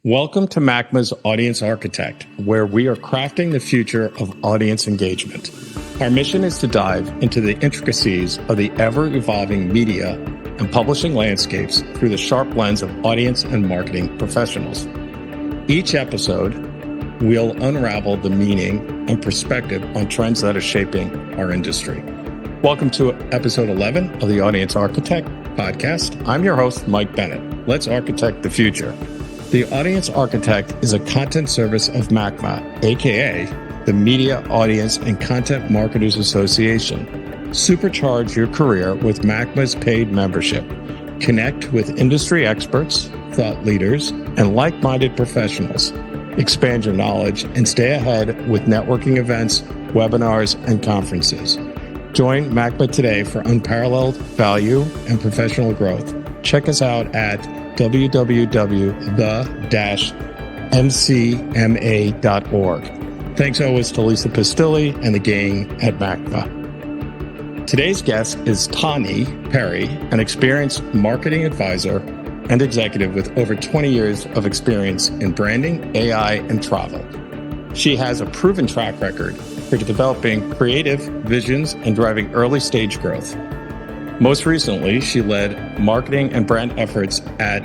Welcome to MACMA's Audience Architect, where we are crafting the future of audience engagement. Our mission is to dive into the intricacies of the ever-evolving media and publishing landscapes through the sharp lens of audience and marketing professionals. Each episode, we'll unravel the meaning and perspective on trends that are shaping our industry. Welcome to episode 11 of the Audience Architect podcast. I'm your host, Mike Bennett. Let's architect the future. The Audience Architect is a content service of MACMA, aka the Media, Audience, and Content Marketers Association. Supercharge your career with MACMA's paid membership. Connect with industry experts, thought leaders, and like-minded professionals. Expand your knowledge and stay ahead with networking events, webinars, and conferences. Join MACMA today for unparalleled value and professional growth. Check us out at www.the-mcma.org. Thanks always to Lisa Pistilli and the gang at MACMA. Today's guest is Tahnee Perry, an experienced marketing advisor and executive with over 20 years of experience in branding, AI, and travel. She has a proven track record for developing creative visions and driving early-stage growth. Most recently, she led marketing and brand efforts at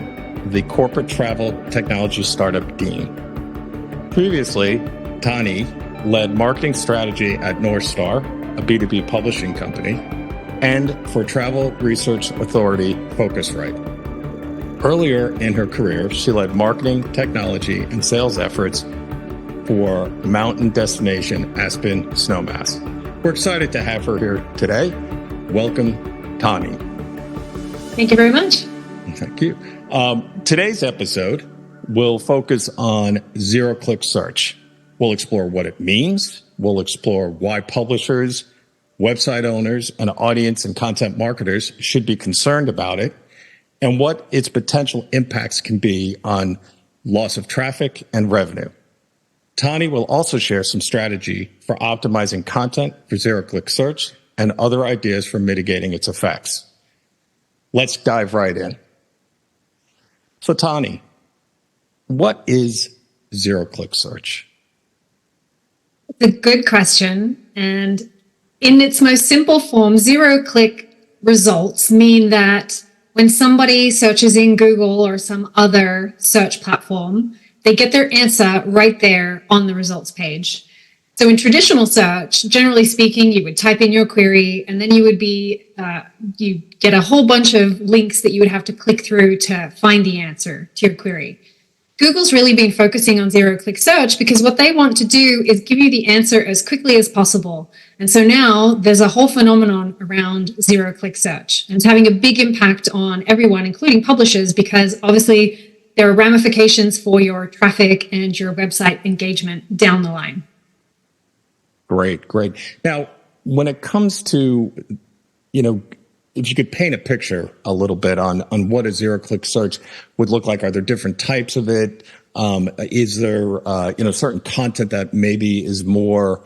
the corporate travel technology startup Dean. Previously, Tahnee led marketing strategy at Northstar, a B2B publishing company, and for travel research authority Focusrite. Earlier in her career, she led marketing, technology, and sales efforts for mountain destination Aspen Snowmass. We're excited to have her here today. Welcome, Tahnee. Thank you very much. Thank you. Today's episode will focus on zero-click search. We'll explore what it means. We'll explore why publishers, website owners, and audience and content marketers should be concerned about it, and what its potential impacts can be on loss of traffic and revenue. Tahnee will also share some strategy for optimizing content for zero-click search and other ideas for mitigating its effects. Let's dive right in. So Tahnee, what is zero-click search? It's a good question. And in its most simple form, zero-click results mean that when somebody searches in Google or some other search platform, they get their answer right there on the results page. So in traditional search, generally speaking, you would type in your query and then you get a whole bunch of links that you would have to click through to find the answer to your query. Google's really been focusing on zero-click search because what they want to do is give you the answer as quickly as possible. And so now there's a whole phenomenon around zero-click search. And it's having a big impact on everyone, including publishers, because obviously there are ramifications for your traffic and your website engagement down the line. Great. Now, when it comes to, if you could paint a picture a little bit on what a zero-click search would look like, are there different types of it? Is there, certain content that maybe is more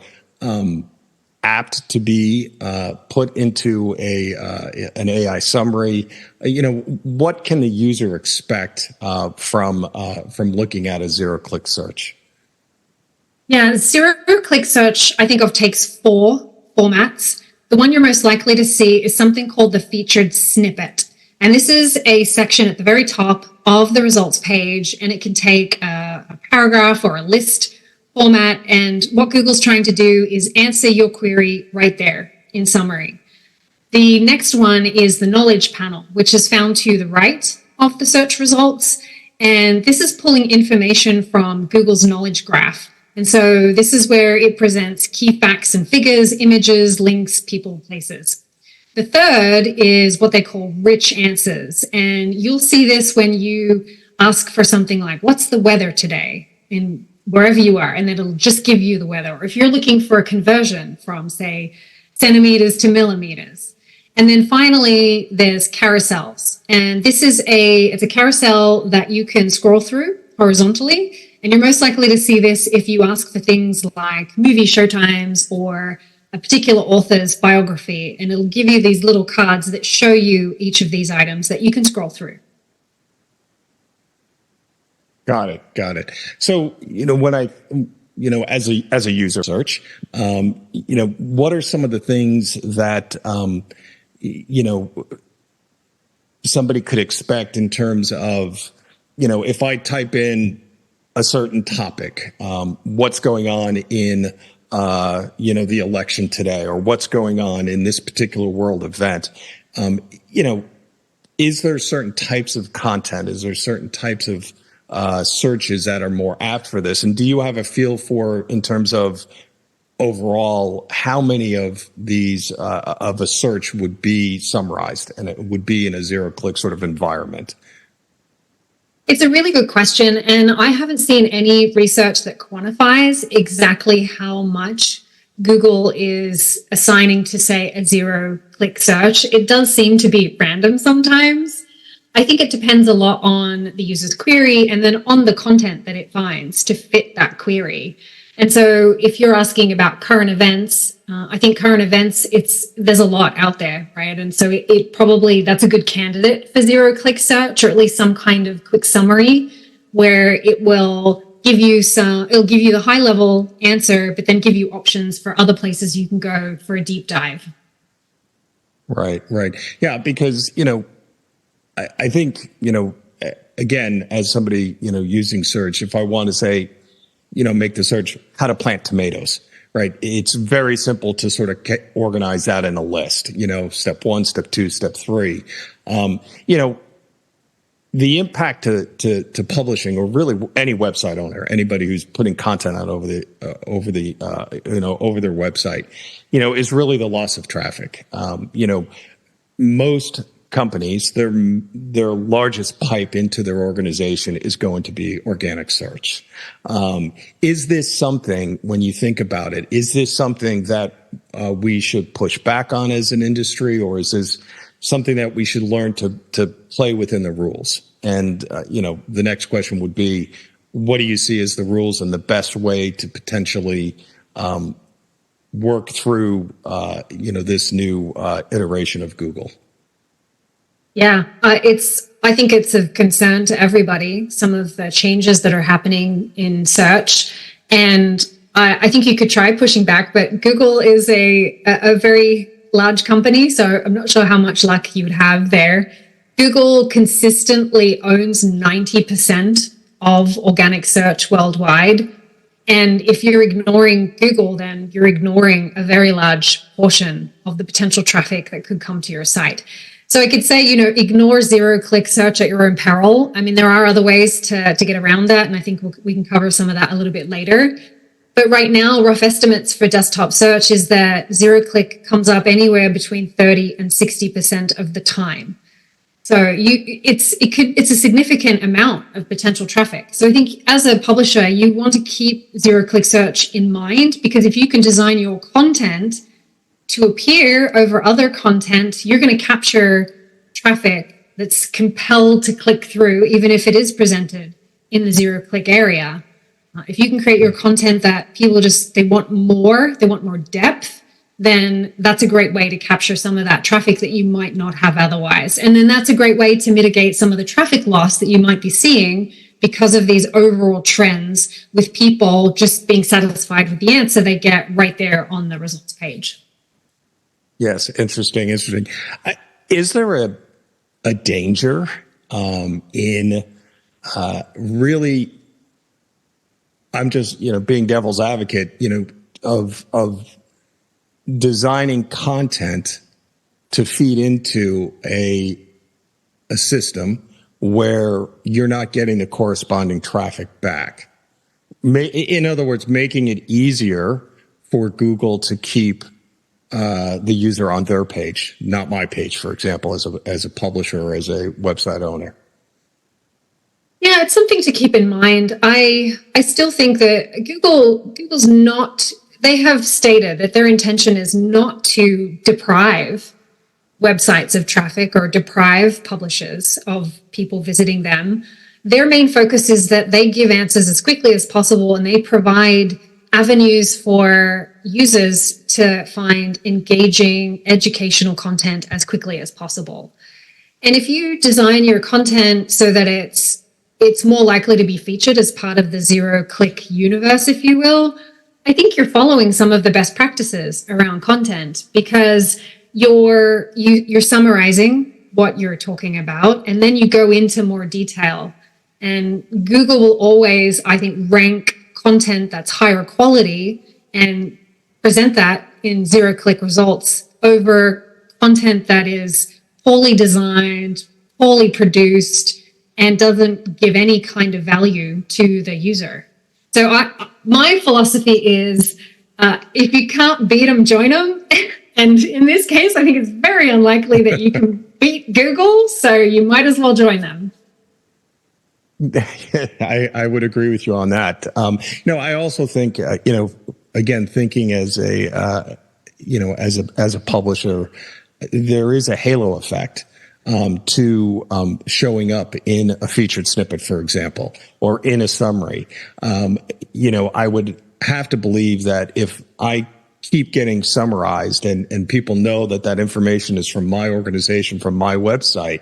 apt to be put into an AI summary? What can the user expect from looking at a zero-click search? Yeah, zero-click search, I think takes 4 formats. The one you're most likely to see is something called the featured snippet. And this is a section at the very top of the results page, and it can take a paragraph or a list format. And what Google's trying to do is answer your query right there in summary. The next one is the knowledge panel, which is found to the right of the search results. And this is pulling information from Google's knowledge graph. And so this is where it presents key facts and figures, images, links, people, places. The third is what they call rich answers. And you'll see this when you ask for something like, what's the weather today in wherever you are? And it'll just give you the weather. Or if you're looking for a conversion from, say, centimeters to millimeters. And then finally, there's carousels. And this is it's a carousel that you can scroll through horizontally. And you're most likely to see this if you ask for things like movie showtimes or a particular author's biography, and it'll give you these little cards that show you each of these items that you can scroll through. Got it. Got it. So, when as a user search, what are some of the things that, you know, somebody could expect in terms of, if I type in a certain topic, what's going on in, the election today, or what's going on in this particular world event, is there certain types of content? Is there certain types of searches that are more apt for this? And do you have a feel for, in terms of overall, how many of these of a search would be summarized and it would be in a zero-click sort of environment? It's a really good question, and I haven't seen any research that quantifies exactly how much Google is assigning to, say, a zero-click search. It does seem to be random sometimes. I think it depends a lot on the user's query and then on the content that it finds to fit that query. And so if you're asking about current events, I think current events, there's a lot out there, right? And so it probably, that's a good candidate for zero-click search, or at least some kind of quick summary where it'll give you the high level answer, but then give you options for other places you can go for a deep dive. Right. Yeah, because, I think, again, as somebody, using search, if I want to say, make the search how to plant tomatoes, right? It's very simple to sort of organize that in a list, step 1, step 2, step 3. The impact to publishing, or really any website owner, anybody who's putting content out over their website, is really the loss of traffic. Most companies, their largest pipe into their organization is going to be organic search. Is this something, when you think about it, is this something that we should push back on as an industry, or is this something that we should learn to play within the rules? And, the next question would be, what do you see as the rules and the best way to potentially work through, this new iteration of Google? Yeah, I think it's of concern to everybody, some of the changes that are happening in search. And I think you could try pushing back, but Google is a very large company, so I'm not sure how much luck you would have there. Google consistently owns 90% of organic search worldwide. And if you're ignoring Google, then you're ignoring a very large portion of the potential traffic that could come to your site. So I could say, ignore zero-click search at your own peril. I mean, there are other ways to get around that, and I think we can cover some of that a little bit later. But right now, rough estimates for desktop search is that zero-click comes up anywhere between 30 and 60% of the time. So it's a significant amount of potential traffic. So I think as a publisher, you want to keep zero-click search in mind, because if you can design your content to appear over other content, you're going to capture traffic that's compelled to click through, even if it is presented in the zero-click area. If you can create your content that people they want more depth, then that's a great way to capture some of that traffic that you might not have otherwise. And then that's a great way to mitigate some of the traffic loss that you might be seeing because of these overall trends, with people just being satisfied with the answer they get right there on the results page. Yes, interesting. Is there a danger in really? I'm just being devil's advocate, of designing content to feed into a system where you're not getting the corresponding traffic back. In other words, making it easier for Google to keep the user on their page, not my page, for example, as a publisher or as a website owner. Yeah, it's something to keep in mind. I still think that Google's not, they have stated that their intention is not to deprive websites of traffic or deprive publishers of people visiting them. Their main focus is that they give answers as quickly as possible, and they provide avenues for users to find engaging educational content as quickly as possible. And if you design your content so that it's it's more likely to be featured as part of the zero-click universe, if you will, I think you're following some of the best practices around content, because you're summarizing what you're talking about, and then you go into more detail. And Google will always, I think, rank content that's higher quality and present that in zero-click results over content that is poorly designed, poorly produced, and doesn't give any kind of value to the user. So my philosophy is, if you can't beat them, join them. And in this case, I think it's very unlikely that you can beat Google, so you might as well join them. I would agree with you on that. I also think, again, thinking as a, as a publisher, there is a halo effect to showing up in a featured snippet, for example, or in a summary. I would have to believe that if I keep getting summarized and people know that information is from my organization, from my website,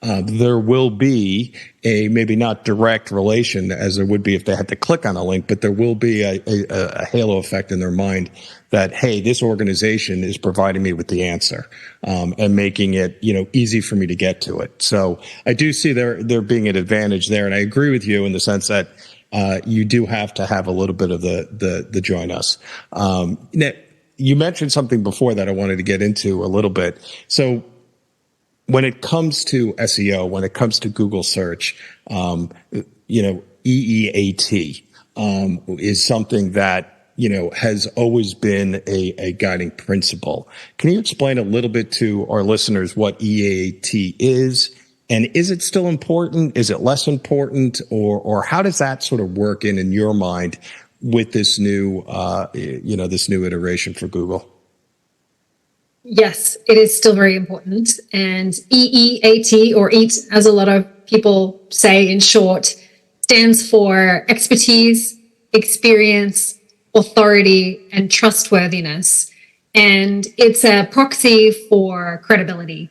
there will be a maybe not direct relation as there would be if they had to click on a link, but there will be a halo effect in their mind that, hey, this organization is providing me with the answer, and making it, easy for me to get to it. So I do see there being an advantage there. And I agree with you in the sense that, you do have to have a little bit of the join us. Now, you mentioned something before that I wanted to get into a little bit. So when it comes to SEO, when it comes to Google search, EEAT is something that, has always been a guiding principle. Can you explain a little bit to our listeners what EEAT is? And is it still important? Is it less important? Or how does that sort of work in your mind with this new, this new iteration for Google? Yes, it is still very important. And EEAT, or EAT, as a lot of people say in short, stands for expertise, experience, authority, and trustworthiness. And it's a proxy for credibility.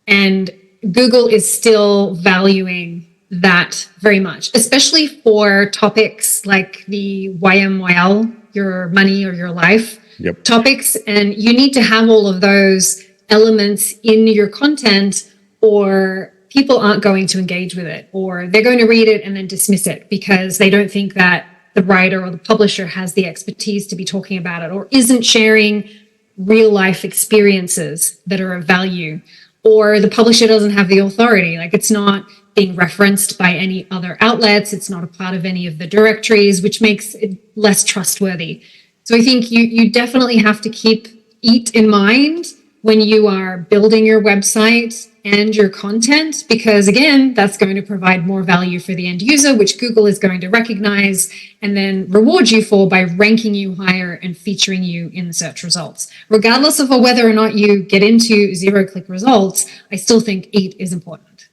And Google is still valuing that very much, especially for topics like the YMYL, your money or your life topics. And you need to have all of those elements in your content, or people aren't going to engage with it, or they're going to read it and then dismiss it because they don't think that the writer or the publisher has the expertise to be talking about it, or isn't sharing real life experiences that are of value, or the publisher doesn't have the authority. Like, it's not being referenced by any other outlets. It's not a part of any of the directories, which makes it less trustworthy. So I think you definitely have to keep EAT in mind when you are building your website and your content, because again, that's going to provide more value for the end user, which Google is going to recognize and then reward you for by ranking you higher and featuring you in the search results. Regardless of whether or not you get into zero-click results, I still think EAT is important.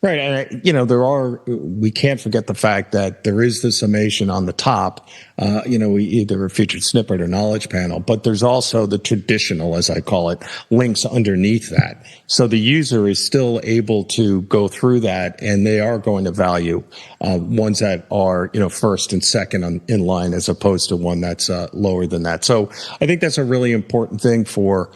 Right. And, we can't forget the fact that there is the summation on the top, either a featured snippet or knowledge panel, but there's also the traditional, as I call it, links underneath that. So the user is still able to go through that, and they are going to value ones that are, first and second in line, as opposed to one that's lower than that. So I think that's a really important thing for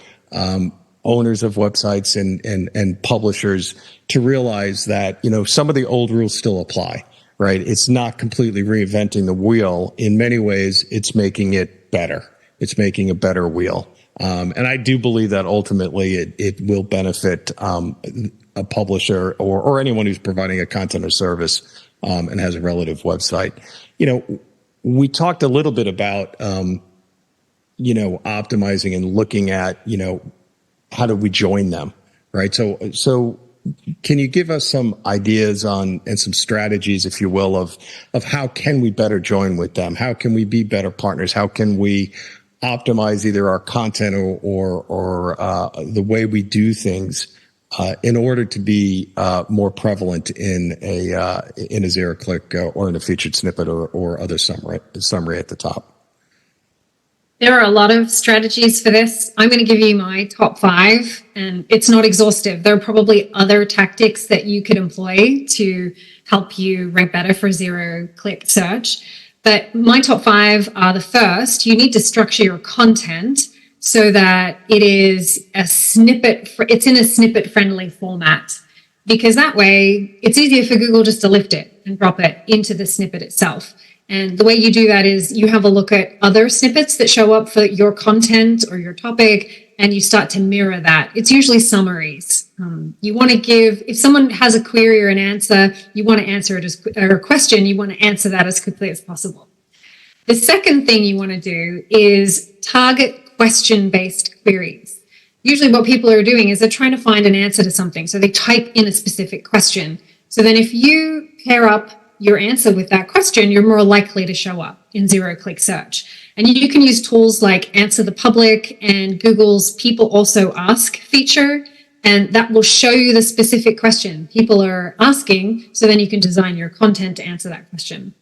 owners of websites and publishers to realize that, some of the old rules still apply, right? It's not completely reinventing the wheel. In many ways, it's making it better. It's making a better wheel. And I do believe that ultimately it will benefit a publisher or anyone who's providing a content or service and has a relative website. We talked a little bit about, optimizing and looking at, how do we join them, right? So can you give us some ideas on and some strategies, if you will, of how can we better join with them? How can we be better partners? How can we optimize either our content or the way we do things in order to be more prevalent in a zero-click or in a featured snippet or other summary at the top? There are a lot of strategies for this. I'm going to give you my top 5, and it's not exhaustive. There are probably other tactics that you could employ to help you rank better for zero-click search. But my top 5 are: the first, you need to structure your content so that it is it's in a snippet-friendly format, because that way it's easier for Google just to lift it and drop it into the snippet itself. And the way you do that is you have a look at other snippets that show up for your content or your topic, and you start to mirror that. It's usually summaries. You want to give, if someone has a query or an answer, you want to answer it or a question, you want to answer that as quickly as possible. The second thing you want to do is target question-based queries. Usually what people are doing is they're trying to find an answer to something. So they type in a specific question. So then if you pair up your answer with that question, you're more likely to show up in zero-click search. And you can use tools like Answer the Public and Google's People Also Ask feature, and that will show you the specific question people are asking, so then you can design your content to answer that question.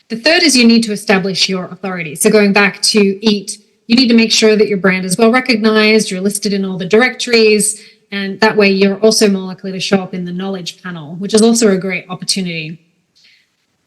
The third is you need to establish your authority. So going back to EAT, you need to make sure that your brand is well recognized, you're listed in all the directories, and that way you're also more likely to show up in the knowledge panel, which is also a great opportunity.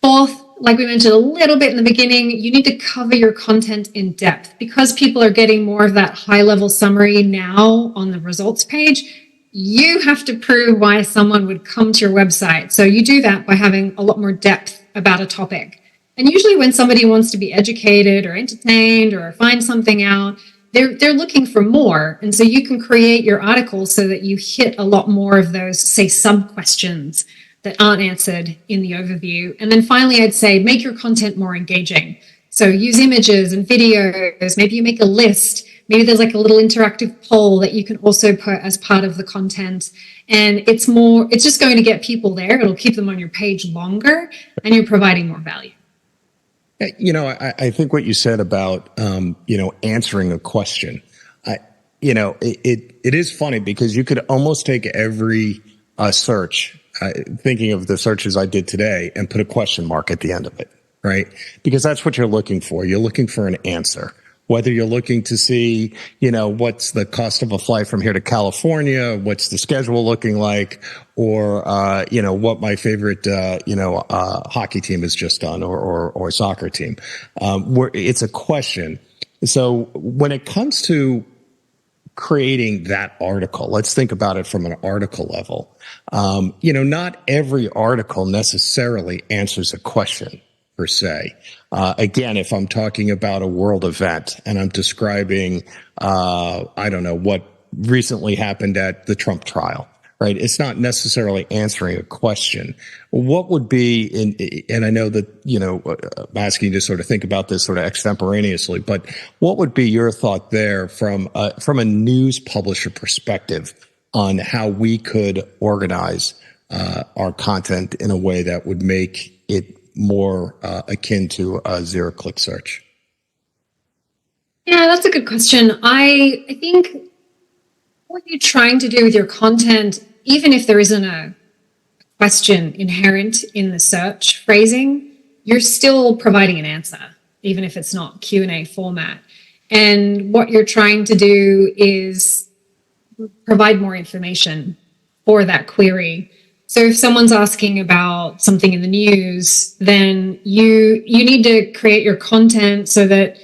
Fourth, like we mentioned a little bit in the beginning, you need to cover your content in depth. Because people are getting more of that high-level summary now on the results page, you have to prove why someone would come to your website. So you do that by having a lot more depth about a topic. And usually when somebody wants to be educated or entertained or find something out, they're looking for more. And so you can create your articles so that you hit a lot more of those, say, sub-questions that aren't answered in the overview. And then finally, I'd say make your content more engaging. So use images and videos. Maybe you make a list. Maybe there's like a little interactive poll that you can also put as part of the content. And it's just going to get people there. It'll keep them on your page longer, and you're providing more value. You know, I think what you said about, answering a question, it is funny because you could almost take every search, thinking of the searches I did today, and put a question mark at the end of it, right? Because that's what you're looking for. You're looking for an answer. Whether you're looking to see, what's the cost of a flight from here to California, what's the schedule looking like, or, what my favorite, hockey team has just done, or soccer team. It's a question. So when it comes to creating that article, let's think about it from an article level. Not every article necessarily answers a question per se. Again, if I'm talking about a world event and I'm describing, what recently happened at the Trump trial, right? It's not necessarily answering a question. What would be, and I know that, I'm asking you to sort of think about this sort of extemporaneously, but what would be your thought there from a news publisher perspective on how we could organize our content in a way that would make it more akin to a zero-click search? Yeah, that's a good question. I think what you're trying to do with your content, even if there isn't a question inherent in the search phrasing, you're still providing an answer, even if it's not Q&A format. And what you're trying to do is provide more information for that query. So if someone's asking about something in the news, then you need to create your content so that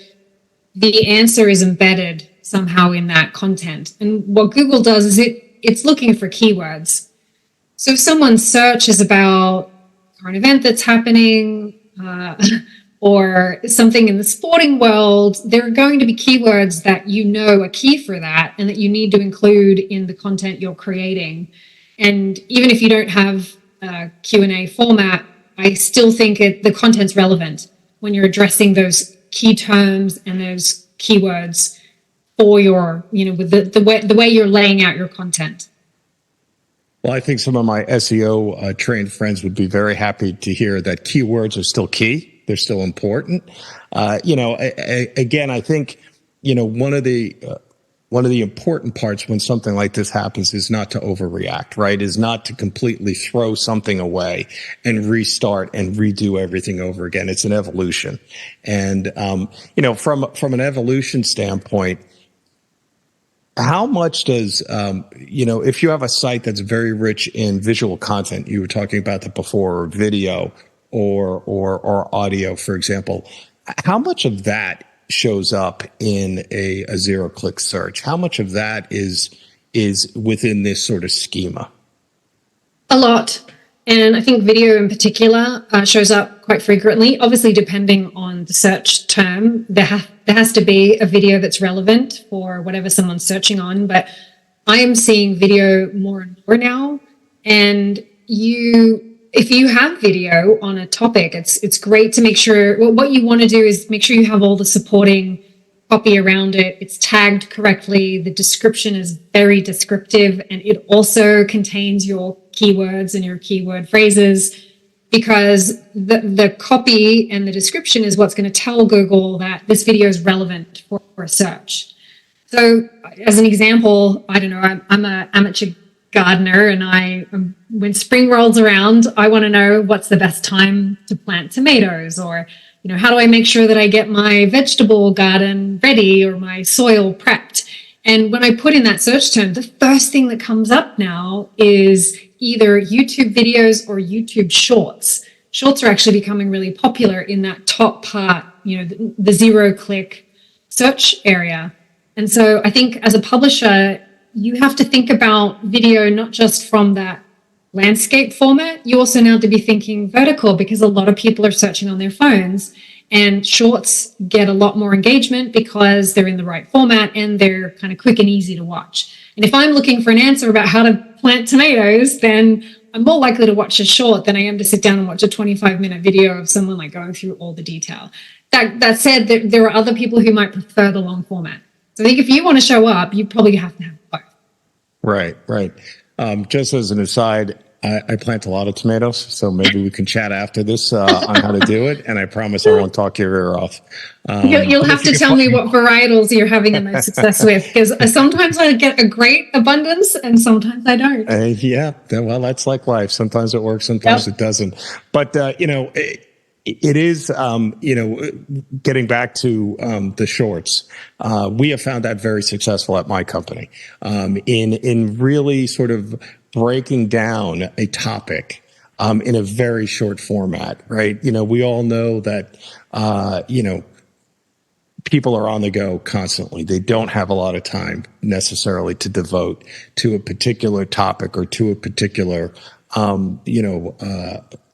the answer is embedded somehow in that content. And what Google does is it's looking for keywords. So if someone's search is about a current event that's happening or something in the sporting world, there are going to be keywords that are key for that and that you need to include in the content you're creating. And even if you don't have a Q&A format, I still think the content's relevant when you're addressing those key terms and those keywords for your, with the way you're laying out your content. Well, I think some of my SEO trained friends would be very happy to hear that keywords are still key. They're still important. Again, I think, one of the one of the important parts when something like this happens is not to overreact, right? Is not to completely throw something away and restart and redo everything over again. It's an evolution. And, from an evolution standpoint, how much does, if you have a site that's very rich in visual content, you were talking about that before, or video or audio, for example, how much of that shows up in a zero-click search? How much of that is within this sort of schema? A lot. And I think video in particular shows up quite frequently. Obviously, depending on the search term, there has to be a video that's relevant for whatever someone's searching on. But I am seeing video more and more now. And if you have video on a topic, it's great to make sure, what you want to do is make sure you have all the supporting copy around it. It's tagged correctly. The description is very descriptive, and it also contains your keywords and your keyword phrases, because the copy and the description is what's going to tell Google that this video is relevant for a search. So as an example, I don't know, I'm an amateur gardener, and when spring rolls around, I want to know what's the best time to plant tomatoes, or how do I make sure that I get my vegetable garden ready or my soil prepped? And when I put in that search term, the first thing that comes up now is either YouTube videos or YouTube shorts. Shorts are actually becoming really popular in that top part, the zero-click search area. And so I think as a publisher, you have to think about video not just from that landscape format. You also now have to be thinking vertical, because a lot of people are searching on their phones, and shorts get a lot more engagement because they're in the right format and they're kind of quick and easy to watch. And if I'm looking for an answer about how to plant tomatoes, then I'm more likely to watch a short than I am to sit down and watch a 25-minute video of someone going through all the detail. That said, there are other people who might prefer the long format. So I think if you want to show up, you probably have to have both. Right. Just as an aside, I plant a lot of tomatoes, so maybe we can chat after this on how to do it, and I promise I won't talk your ear off. You'll have to tell me what varietals you're having the most success with, because sometimes I get a great abundance and sometimes I don't. Well, that's like life. Sometimes it works, sometimes it doesn't. But, it is, getting back to the shorts. We have found that very successful at my company in really sort of breaking down a topic in a very short format, right? We all know that, people are on the go constantly. They don't have a lot of time necessarily to devote to a particular topic or to a particular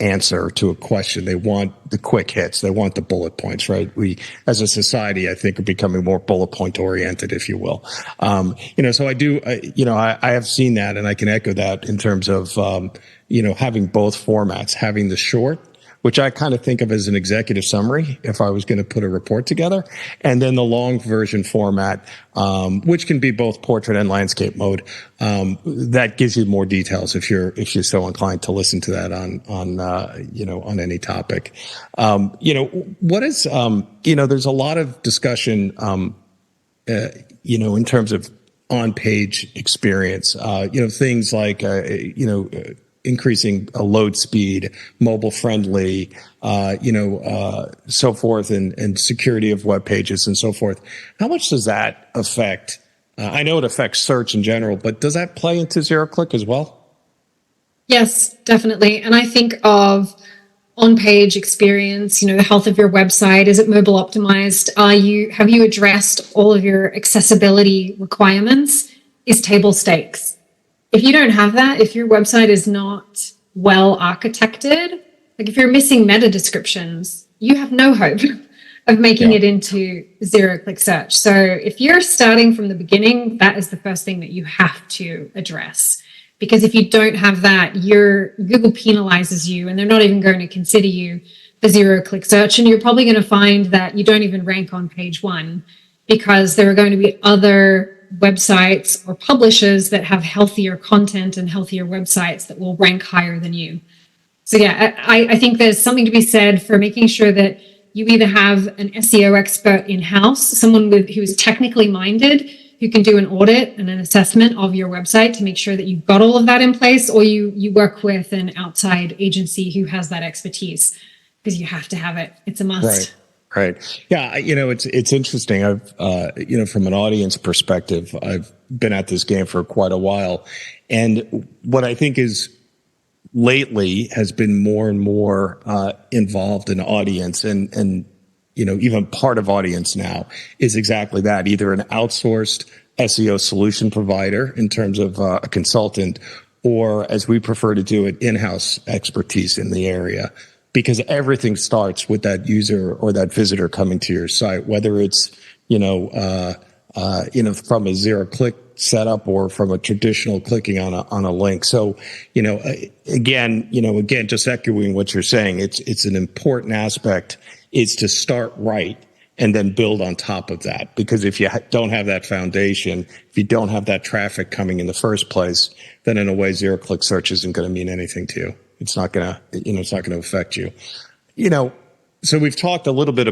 answer to a question. They want the quick hits. They want the bullet points, right? We, as a society, I think, are becoming more bullet point oriented, if you will. So I do, I have seen that, and I can echo that in terms of, having both formats, having the short, which I kind of think of as an executive summary if I was going to put a report together, and then the long version format, which can be both portrait and landscape mode. That gives you more details if you're so inclined to listen to that on any topic. What is, there's a lot of discussion, in terms of on-page experience, things like, increasing load speed, mobile friendly, so forth, and security of web pages and so forth. How much does that affect? I know it affects search in general, but does that play into zero-click as well? Yes, definitely. And I think of on-page experience, the health of your website. Is it mobile optimized? Have you addressed all of your accessibility requirements? Is table stakes? If you don't have that, if your website is not well architected, if you're missing meta descriptions, you have no hope of making it into zero-click search. So if you're starting from the beginning, that is the first thing that you have to address. Because if you don't have that, Google penalizes you, and they're not even going to consider you for zero-click search. And you're probably going to find that you don't even rank on page one, because there are going to be other websites or publishers that have healthier content and healthier websites that will rank higher than you. So I think there's something to be said for making sure that you either have an SEO expert in-house, someone who is technically minded, who can do an audit and an assessment of your website to make sure that you've got all of that in place, or you work with an outside agency who has that expertise, because you have to have it. It's a must. Right. Yeah. It's interesting. I've, from an audience perspective, I've been at this game for quite a while. And what I think is lately has been more and more involved in audience and even part of audience now is exactly that, either an outsourced SEO solution provider in terms of a consultant, or as we prefer to do it, in-house expertise in the area. Because everything starts with that user or that visitor coming to your site, whether it's, from a zero-click setup or from a traditional clicking on a link. So, again, just echoing what you're saying, it's an important aspect is to start right and then build on top of that. Because if you don't have that foundation, if you don't have that traffic coming in the first place, then in a way, zero-click search isn't going to mean anything to you. It's not going to affect you. So we've talked a little bit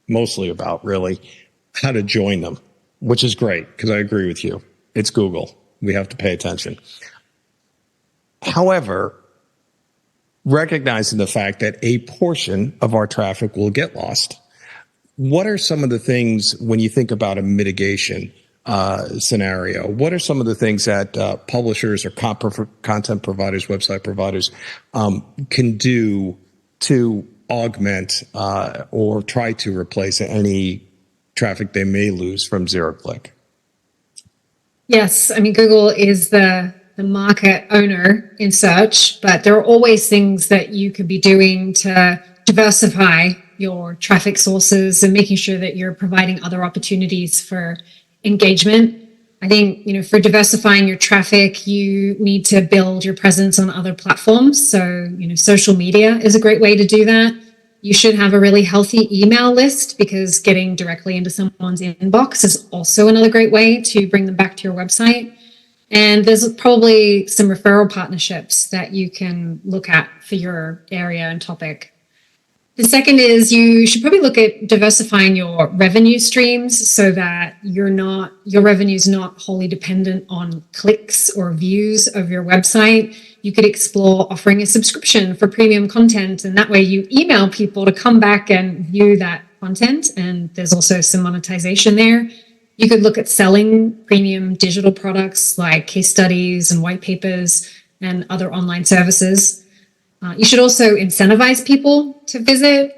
mostly about really how to join them, which is great because I agree with you. It's Google. We have to pay attention. However, recognizing the fact that a portion of our traffic will get lost, what are some of the things when you think about a mitigation scenario? What are some of the things that publishers or content providers, website providers can do to augment or try to replace any traffic they may lose from zero-click? Yes, I mean, Google is the market owner in search, but there are always things that you could be doing to diversify your traffic sources and making sure that you're providing other opportunities for engagement. I think, for diversifying your traffic, you need to build your presence on other platforms. So, social media is a great way to do that. You should have a really healthy email list, because getting directly into someone's inbox is also another great way to bring them back to your website. And there's probably some referral partnerships that you can look at for your area and topic. The second is you should probably look at diversifying your revenue streams so that your revenue is not wholly dependent on clicks or views of your website. You could explore offering a subscription for premium content, and that way you email people to come back and view that content, and there's also some monetization there. You could look at selling premium digital products like case studies and white papers and other online services. You should also incentivize people to visit.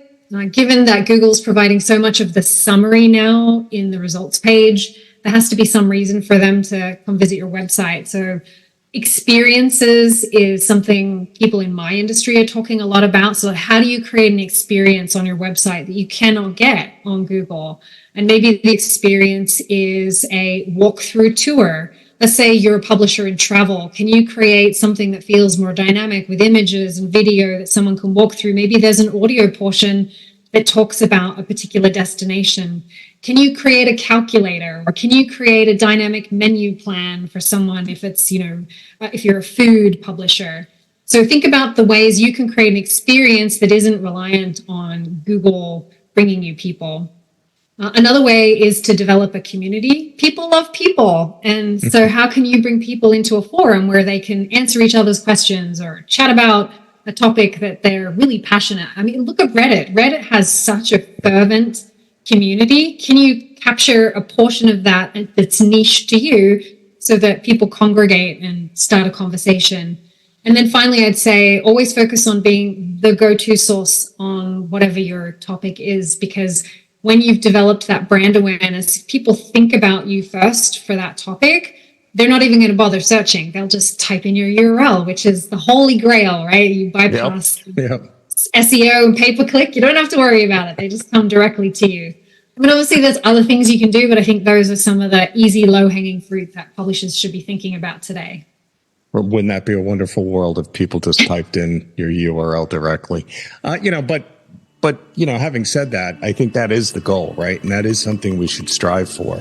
Given that Google's providing so much of the summary now in the results page, there has to be some reason for them to come visit your website. So experiences is something people in my industry are talking a lot about. So how do you create an experience on your website that you cannot get on Google? And maybe the experience is a walkthrough tour. Let's say you're a publisher in travel. Can you create something that feels more dynamic with images and video that someone can walk through? Maybe there's an audio portion that talks about a particular destination. Can you create a calculator, or can you create a dynamic menu plan for someone if it's, if you're a food publisher? So think about the ways you can create an experience that isn't reliant on Google bringing you people. Another way is to develop a community. People love people. And so how can you bring people into a forum where they can answer each other's questions or chat about a topic that they're really passionate? I mean, look at Reddit. Reddit has such a fervent community. Can you capture a portion of that that's niche to you so that people congregate and start a conversation? And then finally, I'd say always focus on being the go-to source on whatever your topic is, because when you've developed that brand awareness, people think about you first for that topic. They're not even going to bother searching. They'll just type in your URL, which is the holy grail, right? You bypass SEO and pay-per-click. You don't have to worry about it. They just come directly to you. I mean, obviously, there's other things you can do, but I think those are some of the easy, low-hanging fruit that publishers should be thinking about today. Or wouldn't that be a wonderful world if people just typed in your URL directly? But, having said that, I think that is the goal, right? And that is something we should strive for.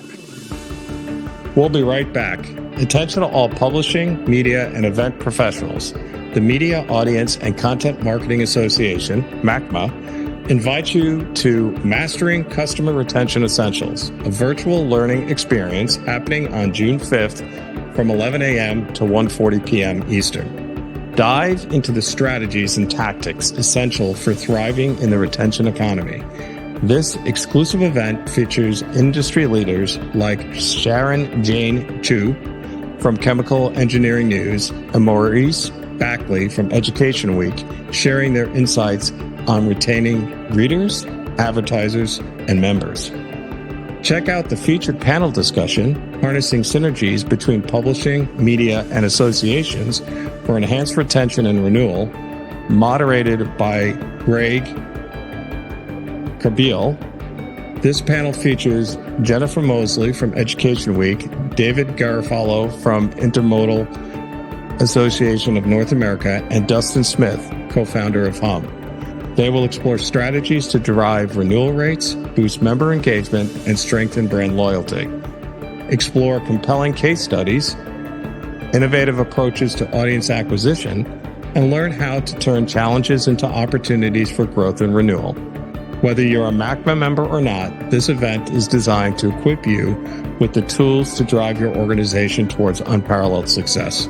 We'll be right back. Attention to all publishing, media, and event professionals. The Media, Audience, and Content Marketing Association, MACMA, invite you to Mastering Customer Retention Essentials, a virtual learning experience happening on June 5th from 11 a.m. to 1:40 p.m. Eastern. Dive into the strategies and tactics essential for thriving in the retention economy. This exclusive event features industry leaders like Sharon Jane Chu from Chemical Engineering News and Maurice Backley from Education Week, sharing their insights on retaining readers, advertisers, and members. Check out the featured panel discussion, Harnessing Synergies Between Publishing, Media, and Associations for Enhanced Retention and Renewal, moderated by Greg Carbiel. This panel features Jennifer Mosley from Education Week, David Garofalo from Intermodal Association of North America, and Dustin Smith, co-founder of Hum. They will explore strategies to drive renewal rates, boost member engagement, and strengthen brand loyalty. Explore compelling case studies, innovative approaches to audience acquisition, and learn how to turn challenges into opportunities for growth and renewal. Whether you're a MACMA member or not, this event is designed to equip you with the tools to drive your organization towards unparalleled success.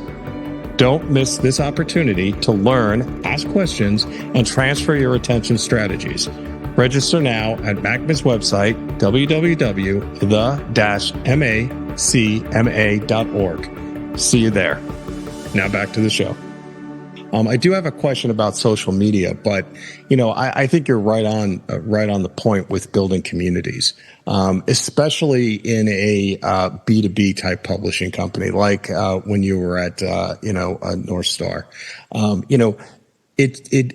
Don't miss this opportunity to learn, ask questions, and transfer your retention strategies. Register now at MACMA's website, www.the-macma.org. See you there. Now back to the show. I do have a question about social media, but I think you're right on the point with building communities, especially in a B2B type publishing company like when you were at North Star. It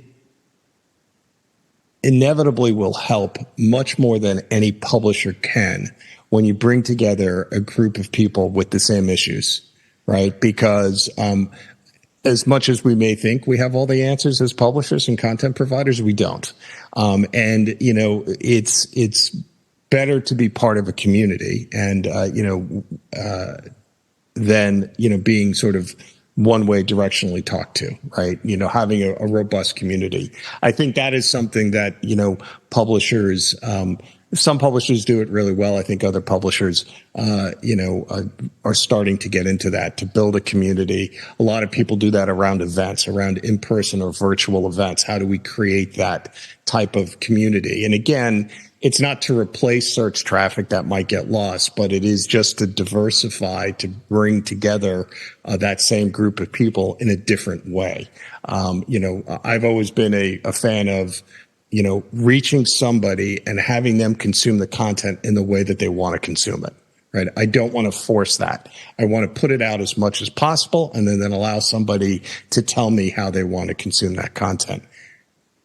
inevitably will help much more than any publisher can when you bring together a group of people with the same issues, right? Because as much as we may think we have all the answers as publishers and content providers, we don't. It's better to be part of a community and, than, being sort of one way directionally talked to, right? Having a robust community. I think that is something that, publishers, some publishers do it really well. I think other publishers, are starting to get into that, to build a community. A lot of people do that around events, around in-person or virtual events. How do we create that type of community? And again, it's not to replace search traffic that might get lost, but it is just to diversify, to bring together that same group of people in a different way. I've always been a fan of reaching somebody and having them consume the content in the way that they want to consume it, right? I don't want to force that. I want to put it out as much as possible and then allow somebody to tell me how they want to consume that content.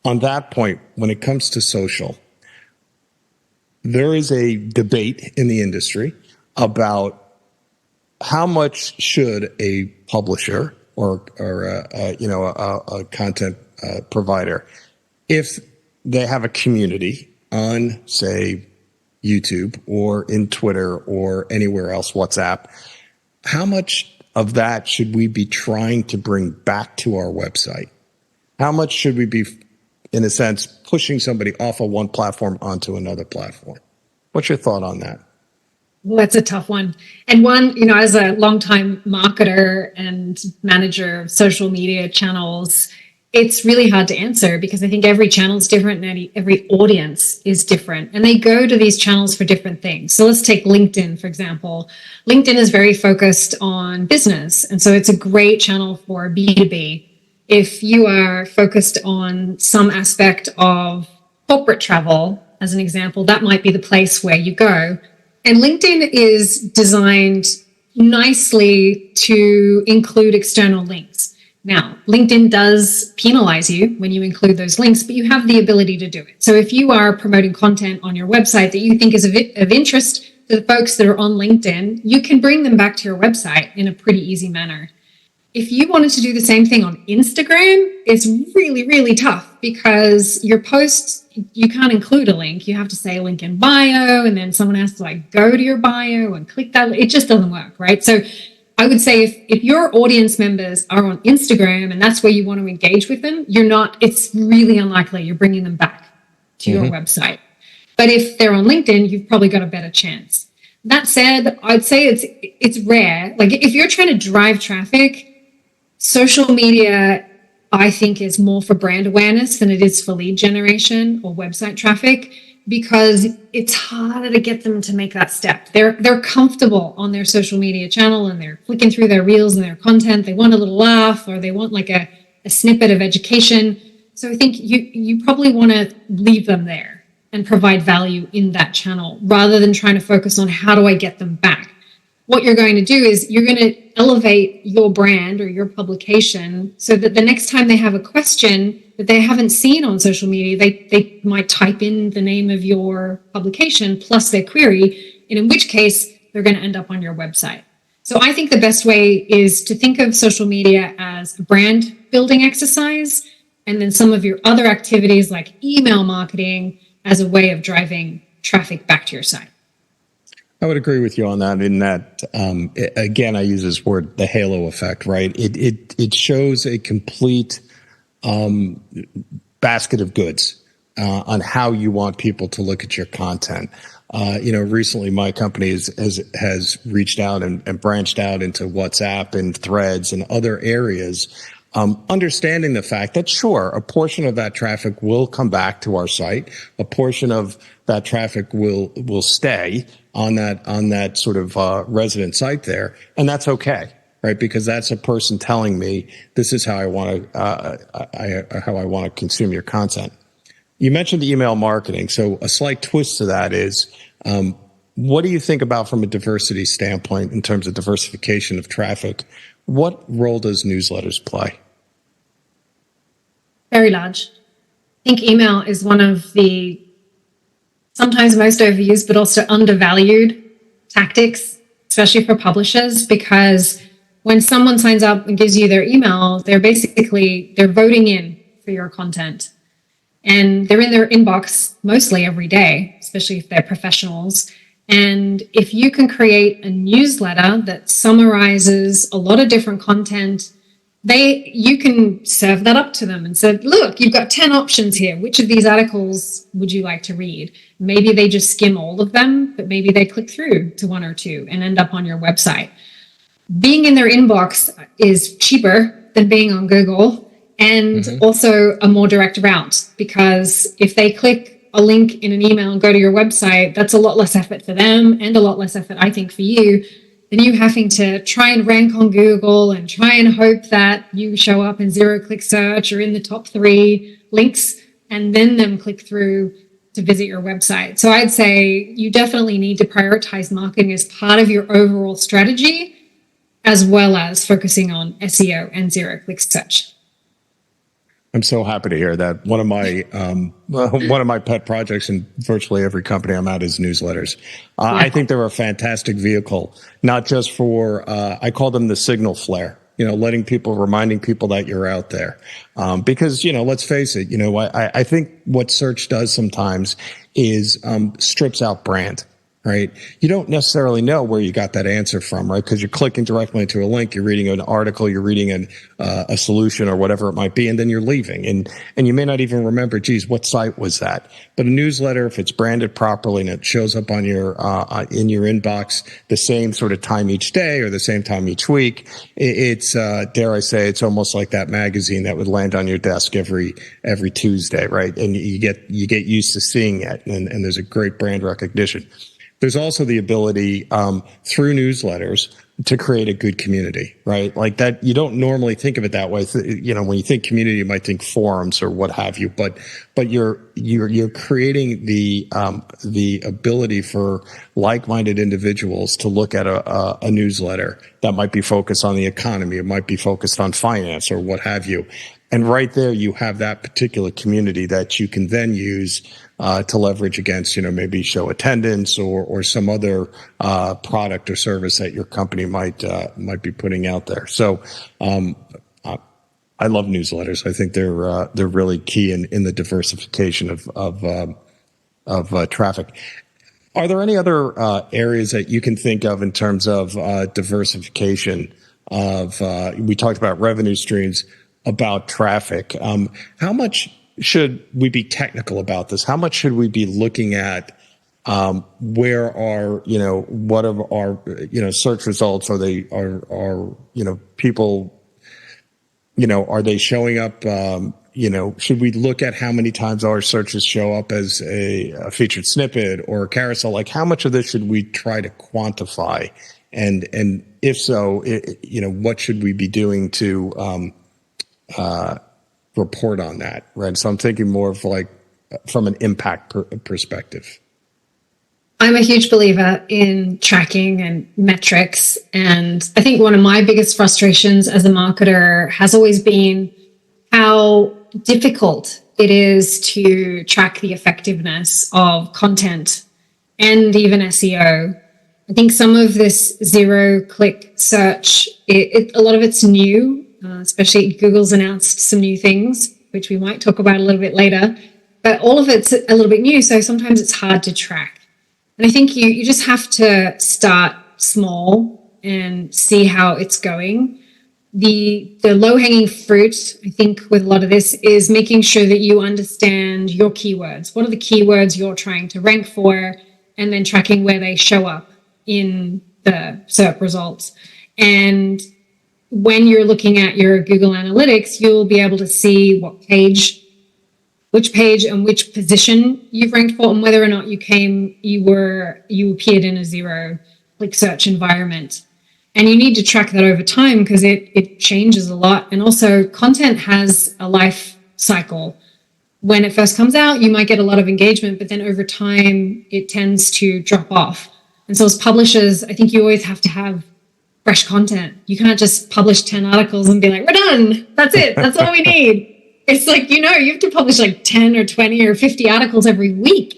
On that point, when it comes to social, there is a debate in the industry about how much should a publisher or a content provider, if they have a community on, say, YouTube or in Twitter or anywhere else, WhatsApp, how much of that should we be trying to bring back to our website? How much should we be, in a sense, pushing somebody off of one platform onto another platform? What's your thought on that? Well, that's a tough one. And one, as a longtime marketer and manager of social media channels, it's really hard to answer because I think every channel is different and every audience is different. And they go to these channels for different things. So let's take LinkedIn, for example. LinkedIn is very focused on business. And so it's a great channel for B2B. If you are focused on some aspect of corporate travel, as an example, that might be the place where you go. And LinkedIn is designed nicely to include external links. Now, LinkedIn does penalize you when you include those links, but you have the ability to do it. So if you are promoting content on your website that you think is of interest to the folks that are on LinkedIn, you can bring them back to your website in a pretty easy manner. If you wanted to do the same thing on Instagram, it's really, really tough because your posts, you can't include a link. You have to say link in bio, and then someone has to go to your bio and click that. It just doesn't work, right? So I would say if your audience members are on Instagram and that's where you want to engage with them, it's really unlikely you're bringing them back to your website. But if they're on LinkedIn, you've probably got a better chance. That said, I'd say it's rare. Like if you're trying to drive traffic, social media, I think, is more for brand awareness than it is for lead generation or website traffic, because it's harder to get them to make that step. They're comfortable on their social media channel and they're flicking through their reels and their content. They want a little laugh, or they want like a snippet of education. So I think you probably want to leave them there and provide value in that channel rather than trying to focus on how do I get them back. What you're going to do is you're going to elevate your brand or your publication so that the next time they have a question that they haven't seen on social media, they might type in the name of your publication plus their query, and in which case they're going to end up on your website. So I think the best way is to think of social media as a brand building exercise, and then some of your other activities like email marketing as a way of driving traffic back to your site. I would agree with you on that. In that, again, I use this word, the halo effect, right? It shows a complete basket of goods on how you want people to look at your content. Recently my company has reached out and branched out into WhatsApp and Threads and other areas. Understanding the fact that, sure, a portion of that traffic will come back to our site, a portion of that traffic will stay on that sort of resident site there, and that's okay, right? Because that's a person telling me this is how I want to consume your content. You mentioned email marketing, so a slight twist to that is, what do you think about from a diversity standpoint in terms of diversification of traffic? What role does newsletters play? Very large. I think email is one of the sometimes most overused, but also undervalued tactics, especially for publishers, because when someone signs up and gives you their email, they're voting in for your content. And they're in their inbox mostly every day, especially if they're professionals. And if you can create a newsletter that summarizes a lot of different content, you can serve that up to them and say, look, you've got 10 options here. Which of these articles would you like to read? Maybe they just skim all of them, but maybe they click through to one or two and end up on your website. Being in their inbox is cheaper than being on Google, and also a more direct route, because if they click a link in an email and go to your website, that's a lot less effort for them and a lot less effort, I think, for you than you having to try and rank on Google and try and hope that you show up in zero-click search or in the top 3 links and then them click through to visit your website. So I'd say you definitely need to prioritize marketing as part of your overall strategy, as well as focusing on SEO and zero-click search. I'm so happy to hear that. One of my pet projects in virtually every company I'm at is newsletters. I think they're a fantastic vehicle, not just for, I call them the signal flare, reminding people that you're out there. Because, let's face it, I think what search does sometimes is strips out brand. Right? You don't necessarily know where you got that answer from, right? Because you're clicking directly into a link, you're reading an article, you're reading a solution or whatever it might be, and then you're leaving. And you may not even remember, geez, what site was that? But a newsletter, if it's branded properly and it shows up on your in your inbox the same sort of time each day or the same time each week, it's dare I say, it's almost like that magazine that would land on your desk every Tuesday, right? And you get used to seeing it, and there's a great brand recognition. There's also the ability through newsletters to create a good community, right? Like that, you don't normally think of it that way. When you think community, you might think forums or what have you, but you're creating the ability for like-minded individuals to look at a newsletter that might be focused on the economy, it might be focused on finance or what have you. And right there, you have that particular community that you can then use to leverage against, maybe show attendance or some other product or service that your company might be putting out there. So I love newsletters. I think they're really key in the diversification of traffic. Are there any other areas that you can think of in terms of diversification of? We talked about revenue streams, about traffic. How much should we be technical about this? How much should we be looking at where are, what of our, search results? Are they, people, are they showing up? Should we look at how many times our searches show up as a featured snippet or a carousel? Like, how much of this should we try to quantify? And if so, what should we be doing to report on that, right? So I'm thinking more of like from an impact perspective. I'm a huge believer in tracking and metrics. And I think one of my biggest frustrations as a marketer has always been how difficult it is to track the effectiveness of content and even SEO. I think some of this zero-click search, a lot of it's new, especially Google's announced some new things, which we might talk about a little bit later. But all of it's a little bit new, so sometimes it's hard to track. And I think you just have to start small and see how it's going. The low-hanging fruit, I think, with a lot of this is making sure that you understand your keywords. What are the keywords you're trying to rank for? And then tracking where they show up in the SERP results. And when you're looking at your Google Analytics, you'll be able to see which page and which position you've ranked for, and whether or not you appeared in a zero-click search environment. And you need to track that over time because it changes a lot. And also content has a life cycle. When it first comes out, you might get a lot of engagement, but then over time it tends to drop off. And so as publishers, I think you always have to have fresh content. You can't just publish 10 articles and be like, we're done. That's it. That's all we need. It's like, you have to publish like 10 or 20 or 50 articles every week.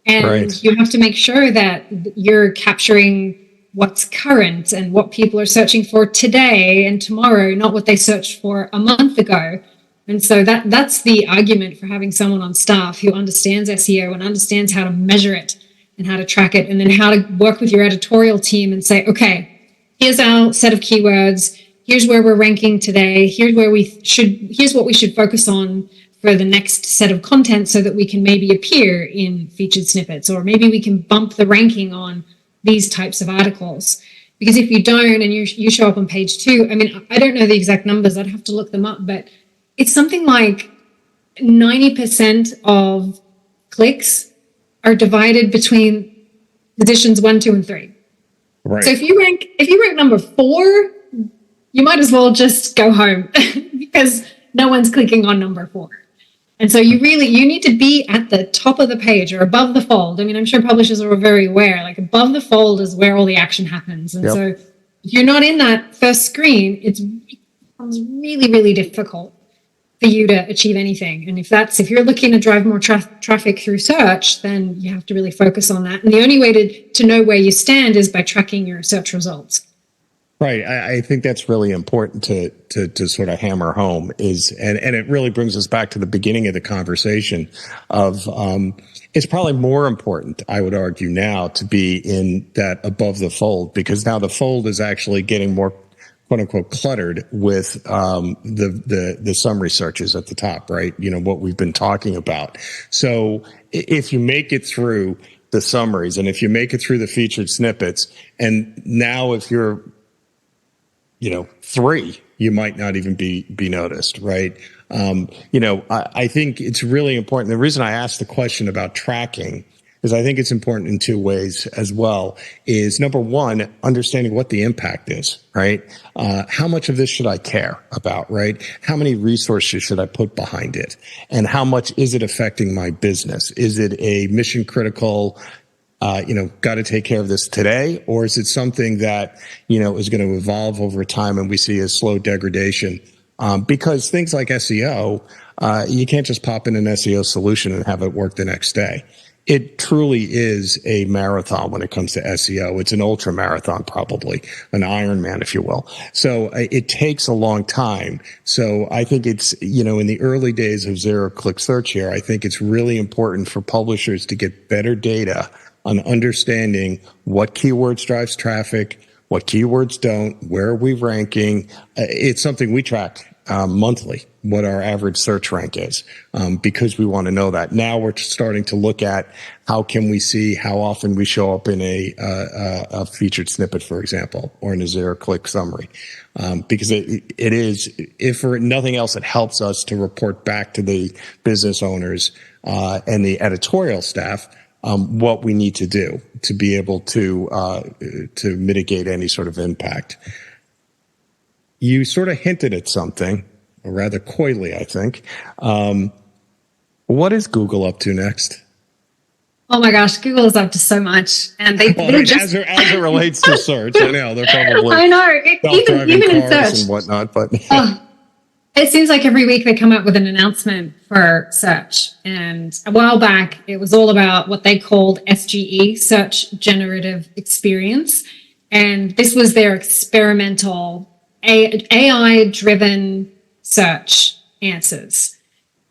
And right. You have to make sure that you're capturing what's current and what people are searching for today and tomorrow, not what they searched for a month ago. And so that's the argument for having someone on staff who understands SEO and understands how to measure it and how to track it, and then how to work with your editorial team and say, okay, here's our set of keywords. Here's where we're ranking today. Here's what we should focus on for the next set of content so that we can maybe appear in featured snippets, or maybe we can bump the ranking on these types of articles. Because if you don't and you show up on page 2, I mean, I don't know the exact numbers. I'd have to look them up, but it's something like 90% of clicks are divided between positions 1, 2, and 3. Right. So if you rank number 4, you might as well just go home because no one's clicking on number 4. And so you need to be at the top of the page or above the fold. I mean, I'm sure publishers are very aware, like above the fold is where all the action happens. And so if you're not in that first screen, it becomes really, really difficult for you to achieve anything. And if you're looking to drive more traffic through search, then you have to really focus on that. And the only way to know where you stand is by tracking your search results. Right. I think that's really important to sort of hammer home and it really brings us back to the beginning of the conversation of, it's probably more important, I would argue now, to be in that above the fold, because now the fold is actually getting more quote unquote cluttered with, the summary searches at the top, right? What we've been talking about. So if you make it through the summaries and if you make it through the featured snippets, and now if you're 3, you might not even be noticed, right? I think it's really important. The reason I asked the question about tracking is I think it's important in 2 ways as well. Is number 1, understanding what the impact is, right? How much of this should I care about, right? How many resources should I put behind it? And how much is it affecting my business? Is it a mission critical, got to take care of this today? Or is it something that, is going to evolve over time and we see a slow degradation? Because things like SEO, you can't just pop in an SEO solution and have it work the next day. It truly is a marathon when it comes to SEO. It's an ultra marathon, probably an Ironman, if you will. So it takes a long time. So I think it's, in the early days of zero-click search here, I think it's really important for publishers to get better data on understanding what keywords drives traffic, what keywords don't, where are we ranking. It's something we track monthly what our average search rank is, because we want to know that. Now we're starting to look at how can we see how often we show up in a featured snippet, for example, or in a zero-click summary, because it is, if for nothing else, it helps us to report back to the business owners and the editorial staff what we need to do to be able to mitigate any sort of impact. You sort of hinted at something, or rather coyly, I think. What is Google up to next? Oh my gosh, Google is up to so much, and they're just as it relates to search. I know they're probably I know even in search and whatnot, but it seems like every week they come up with an announcement for search. And a while back, it was all about what they called SGE, Search Generative Experience, and this was their experimental AI-driven search answers.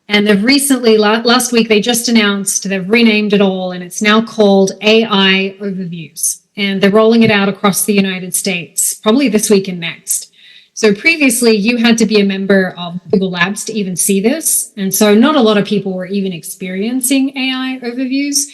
And they've recently, last week, they just announced they've renamed it all, and it's now called AI Overviews. And they're rolling it out across the United States, probably this week and next. So previously, you had to be a member of Google Labs to even see this. And so not a lot of people were even experiencing AI Overviews,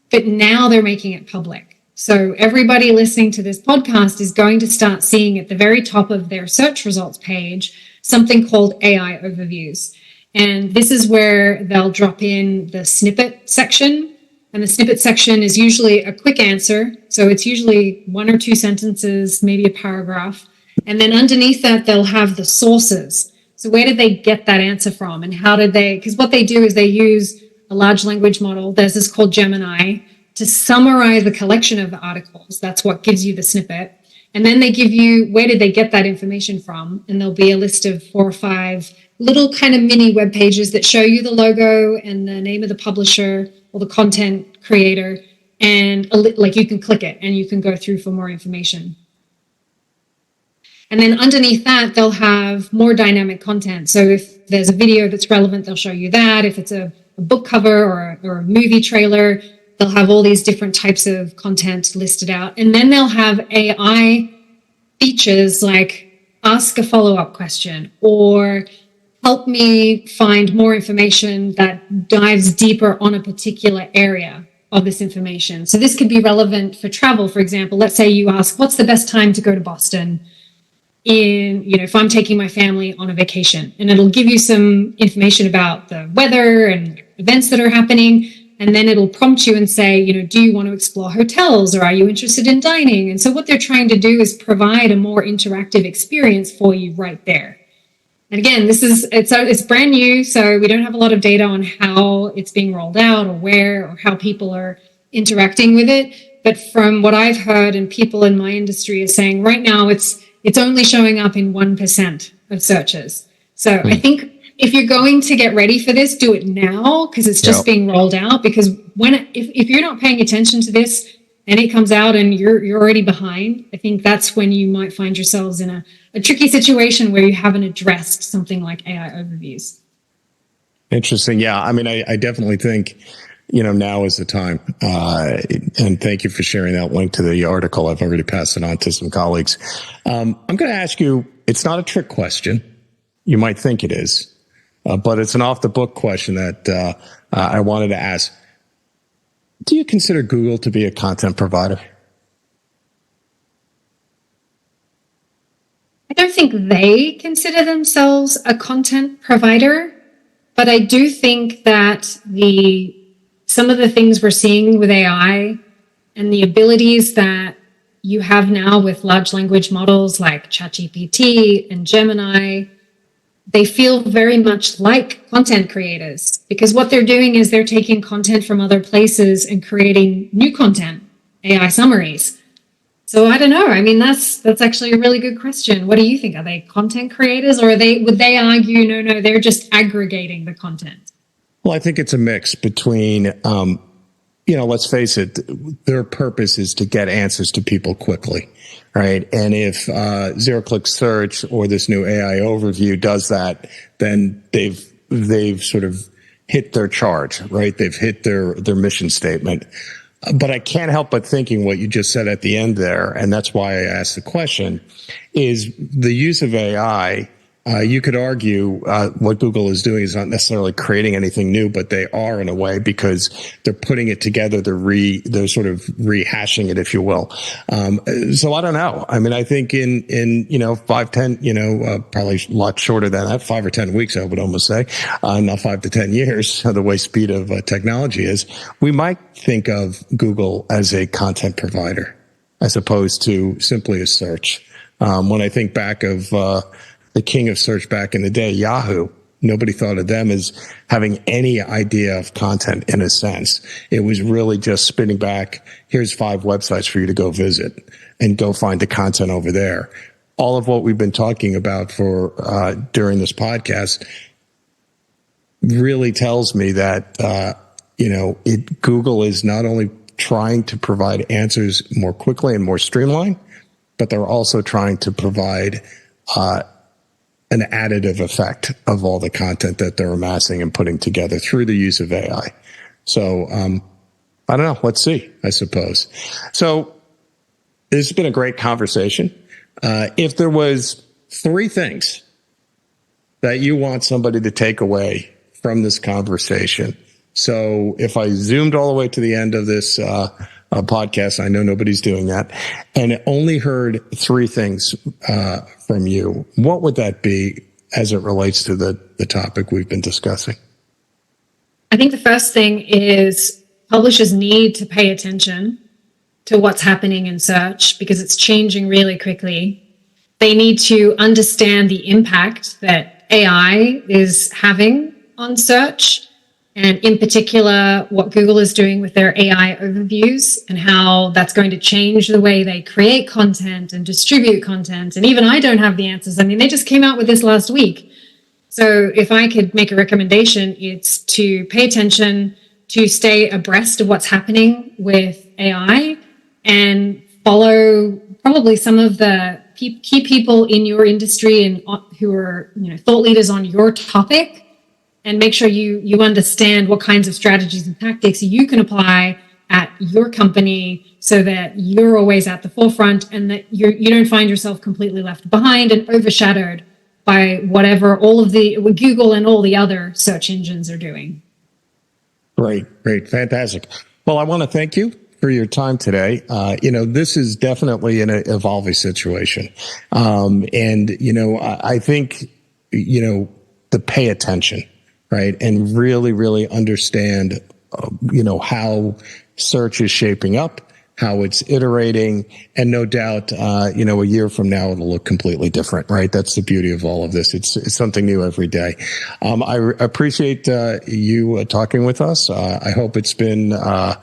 but now they're making it public. So everybody listening to this podcast is going to start seeing at the very top of their search results page something called AI Overviews. And this is where they'll drop in the snippet section. And the snippet section is usually a quick answer. So it's usually 1 or 2 sentences, maybe a paragraph. And then underneath that, they'll have the sources. So where did they get that answer from? And how did they, because what they do is they use a large language model. There's this called Gemini to summarize the collection of the articles. That's what gives you the snippet. And then they give you, where did they get that information from? And there'll be a list of 4 or 5 little kind of mini web pages that show you the logo and the name of the publisher or the content creator. And like you can click it and you can go through for more information. And then underneath that, they'll have more dynamic content. So if there's a video that's relevant, they'll show you that. If it's a book cover or a movie trailer, they'll have all these different types of content listed out. And then they'll have AI features like ask a follow-up question or help me find more information that dives deeper on a particular area of this information. So this could be relevant for travel, for example. Let's say you ask, what's the best time to go to Boston if I'm taking my family on a vacation? And it'll give you some information about the weather and events that are happening. And then it'll prompt you and say, do you want to explore hotels or are you interested in dining? And so what they're trying to do is provide a more interactive experience for you right there. And again, it's brand new, so we don't have a lot of data on how it's being rolled out or where or how people are interacting with it. But from what I've heard and people in my industry are saying right now, it's only showing up in 1% of searches. So I think if you're going to get ready for this, do it now because it's just being rolled out. Because if you're not paying attention to this and it comes out and you're already behind, I think that's when you might find yourselves in a tricky situation where you haven't addressed something like AI overviews. Interesting. Yeah. I mean, I definitely think, now is the time. And thank you for sharing that link to the article. I've already passed it on to some colleagues. I'm going to ask you, it's not a trick question. You might think it is, but it's an off the book question that I wanted to ask. Do you consider Google to be a content provider? I don't think they consider themselves a content provider, but I do think that some of the things we're seeing with AI and the abilities that you have now with large language models like ChatGPT and Gemini, they feel very much like content creators because what they're doing is they're taking content from other places and creating new content, AI summaries. So I don't know. I mean, that's actually a really good question. What do you think? Are they content creators or would they argue, no, they're just aggregating the content? Well, I think it's a mix between, let's face it, their purpose is to get answers to people quickly, right? And if zero-click search or this new AI overview does that, then they've sort of hit their charge, right? They've hit their mission statement. But I can't help but thinking what you just said at the end there, and that's why I asked the question, is the use of AI You could argue what Google is doing is not necessarily creating anything new, but they are in a way, because they're putting it together. They're sort of rehashing it, if you will. So I don't know. I mean, I think in 5, 10, probably a lot shorter than that, 5 or 10 weeks, I would almost say, not 5 to 10 years, the way speed of technology is, we might think of Google as a content provider as opposed to simply a search. When I think back of the king of search back in the day, Yahoo, nobody thought of them as having any idea of content in a sense. It was really just spinning back, here's 5 websites for you to go visit and go find the content over there. All of what we've been talking about for during this podcast really tells me that Google is not only trying to provide answers more quickly and more streamlined, but they're also trying to provide an additive effect of all the content that they're amassing and putting together through the use of AI. So I don't know. Let's see, I suppose. So this has been a great conversation. If there was 3 things that you want somebody to take away from this conversation. So if I zoomed all the way to the end of this podcast, I know nobody's doing that, and only heard 3 things from you, what would that be as it relates to the topic we've been discussing? I think the first thing is publishers need to pay attention to what's happening in search because it's changing really quickly. They need to understand the impact that AI is having on search, and in particular, what Google is doing with their AI overviews and how that's going to change the way they create content and distribute content. And even I don't have the answers. I mean, they just came out with this last week. So if I could make a recommendation, it's to pay attention, to stay abreast of what's happening with AI and follow probably some of the key people in your industry and who are thought leaders on your topic, and make sure you understand what kinds of strategies and tactics you can apply at your company so that you're always at the forefront and that you don't find yourself completely left behind and overshadowed by whatever what Google and all the other search engines are doing. Great. Fantastic. Well, I want to thank you for your time today. This is definitely an evolving situation. I think, to pay attention, right? And really, really understand, how search is shaping up, how it's iterating, and no doubt, a year from now, it'll look completely different, right? That's the beauty of all of this. It's something new every day. I appreciate, you talking with us. I hope it's been, a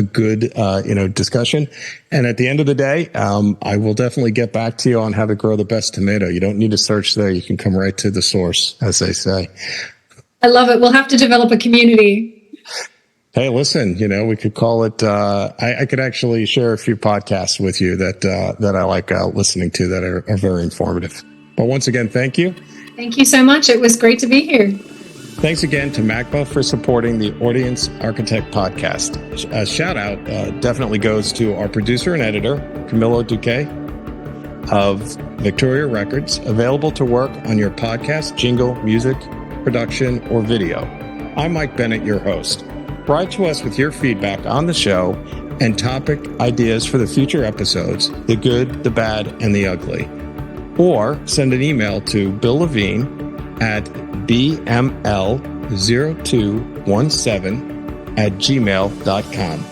good, discussion. And at the end of the day, I will definitely get back to you on how to grow the best tomato. You don't need to search there. You can come right to the source, as they say. I love it. We'll have to develop a community. Hey, listen, we could call it, I could actually share a few podcasts with you that I like listening to that are very informative. But once again, thank you. Thank you so much. It was great to be here. Thanks again to MACBA for supporting the Audience Architect podcast. A shout out definitely goes to our producer and editor, Camilo Duque of Victoria Records, available to work on your podcast, jingle, music, production, or video. I'm Mike Bennett, your host. Write to us with your feedback on the show and topic ideas for the future episodes, the good, the bad, and the ugly. Or send an email to Bill Levine at bml0217@gmail.com.